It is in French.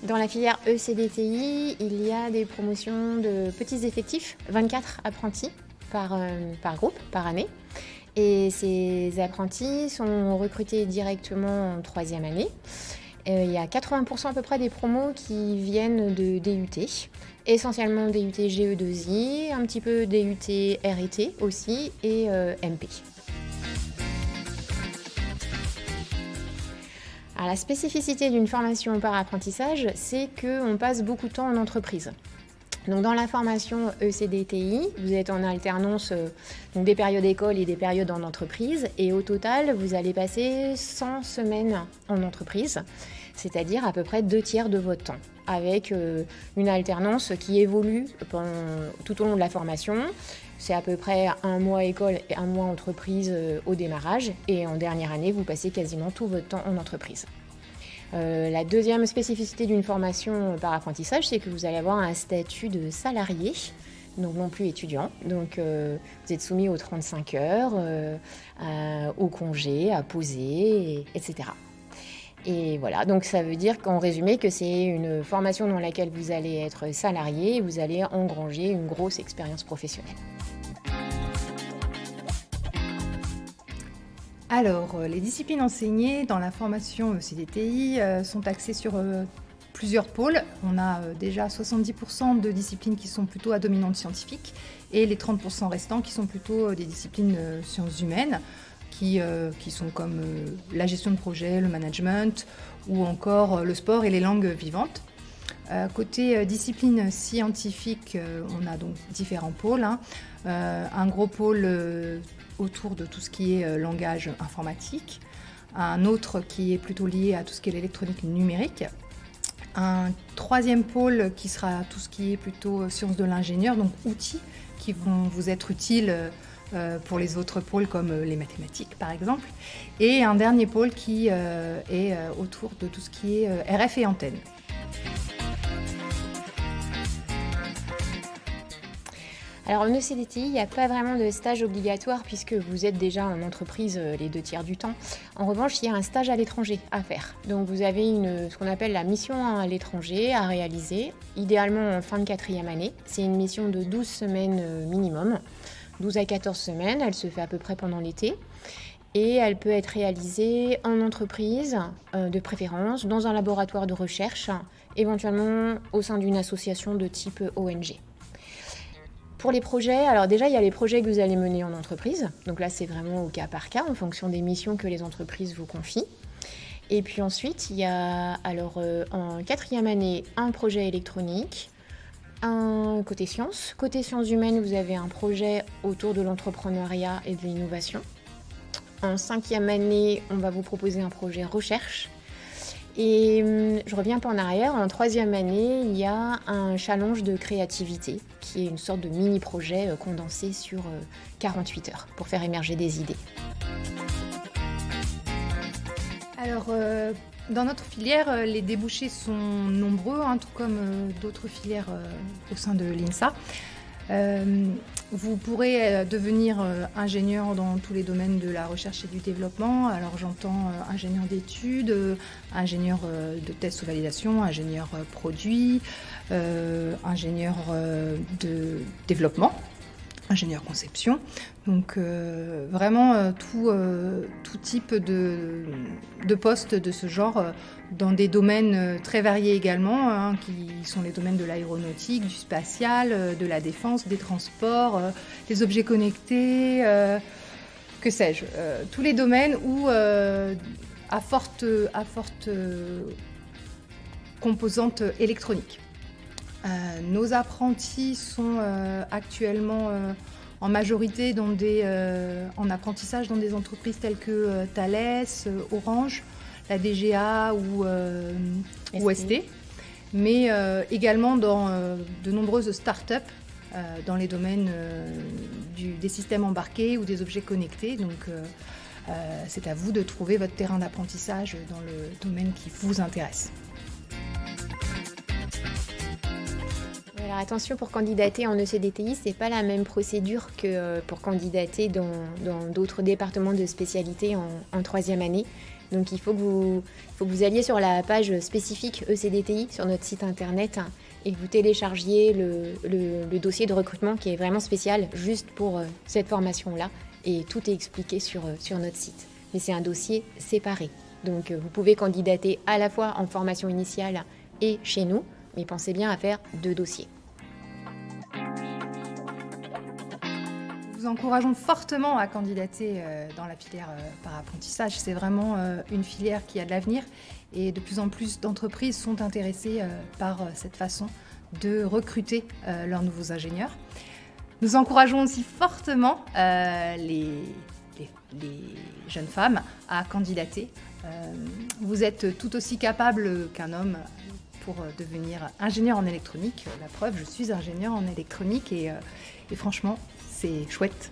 Dans la filière ECDTI, il y a des promotions de petits effectifs, 24 apprentis par groupe, par année. Et ces apprentis sont recrutés directement en troisième année. Il y a 80% à peu près des promos qui viennent de DUT, essentiellement DUT GE2I, un petit peu DUT RET aussi et MP. Alors, la spécificité d'une formation par apprentissage, c'est qu'on passe beaucoup de temps en entreprise. Donc, dans la formation ECDTI, vous êtes en alternance donc des périodes école et des périodes en entreprise. Et au total, vous allez passer 100 semaines en entreprise, c'est-à-dire à peu près 2/3 de votre temps, avec une alternance qui évolue tout au long de la formation. C'est à peu près 1 mois école et 1 mois entreprise au démarrage. Et en dernière année, vous passez quasiment tout votre temps en entreprise. La deuxième spécificité d'une formation par apprentissage, c'est que vous allez avoir un statut de salarié, donc non plus étudiant. Donc vous êtes soumis aux 35 heures, aux congés, à poser, etc. Et voilà, donc ça veut dire qu'en résumé que c'est une formation dans laquelle vous allez être salarié et vous allez engranger une grosse expérience professionnelle. Alors, les disciplines enseignées dans la formation CDTI sont axées sur plusieurs pôles. On a déjà 70% de disciplines qui sont plutôt à dominante scientifique et les 30% restants qui sont plutôt des disciplines sciences humaines qui sont comme la gestion de projet, le management ou encore le sport et les langues vivantes. Côté discipline scientifique, on a donc différents pôles. Un gros pôle autour de tout ce qui est langage informatique, un autre qui est plutôt lié à tout ce qui est l'électronique numérique, un troisième pôle qui sera tout ce qui est plutôt sciences de l'ingénieur, donc outils qui vont vous être utiles pour les autres pôles comme les mathématiques par exemple, et un dernier pôle qui est autour de tout ce qui est RF et antenne. Alors en ECDTI, il n'y a pas vraiment de stage obligatoire puisque vous êtes déjà en entreprise les 2/3 du temps. En revanche, il y a un stage à l'étranger à faire. Donc vous avez ce qu'on appelle la mission à l'étranger à réaliser, idéalement en fin de 4e année. C'est une mission de 12 semaines minimum, 12 à 14 semaines. Elle se fait à peu près pendant l'été. Et elle peut être réalisée en entreprise, de préférence, dans un laboratoire de recherche, éventuellement au sein d'une association de type ONG. Pour les projets, alors déjà il y a les projets que vous allez mener en entreprise, donc là c'est vraiment au cas par cas en fonction des missions que les entreprises vous confient. Et puis ensuite il y a alors en 4e année un projet électronique, un côté sciences. Côté sciences humaines vous avez un projet autour de l'entrepreneuriat et de l'innovation. En 5e année on va vous proposer un projet recherche. Et je reviens un peu en arrière, en 3e année, il y a un challenge de créativité qui est une sorte de mini-projet condensé sur 48 heures pour faire émerger des idées. Alors, dans notre filière, les débouchés sont nombreux, tout comme d'autres filières au sein de l'INSA. Vous pourrez devenir ingénieur dans tous les domaines de la recherche et du développement. Alors j'entends ingénieur d'études, ingénieur de tests ou validation, ingénieur produit, ingénieur de développement, ingénieur conception. Donc vraiment tout type de postes de ce genre dans des domaines très variés également, qui sont les domaines de l'aéronautique, du spatial, de la défense, des transports, des objets connectés, que sais-je. Tous les domaines où à forte composante électronique. Nos apprentis sont actuellement en majorité en apprentissage dans des entreprises telles que Thales, Orange, la DGA ou ST, mais également dans de nombreuses start-up dans les domaines des systèmes embarqués ou des objets connectés. Donc c'est à vous de trouver votre terrain d'apprentissage dans le domaine qui vous intéresse. Alors attention, pour candidater en ECDTI, c'est pas la même procédure que pour candidater dans d'autres départements de spécialité en 3e année. Donc il faut que vous alliez sur la page spécifique ECDTI sur notre site internet et que vous téléchargiez le dossier de recrutement qui est vraiment spécial juste pour cette formation-là. Et tout est expliqué sur notre site. Mais c'est un dossier séparé. Donc vous pouvez candidater à la fois en formation initiale et chez nous, mais pensez bien à faire 2 dossiers. Nous vous encourageons fortement à candidater dans la filière par apprentissage. C'est vraiment une filière qui a de l'avenir et de plus en plus d'entreprises sont intéressées par cette façon de recruter leurs nouveaux ingénieurs. Nous encourageons aussi fortement les jeunes femmes à candidater. Vous êtes tout aussi capable qu'un homme pour devenir ingénieur en électronique. La preuve, je suis ingénieur en électronique et franchement, c'est chouette.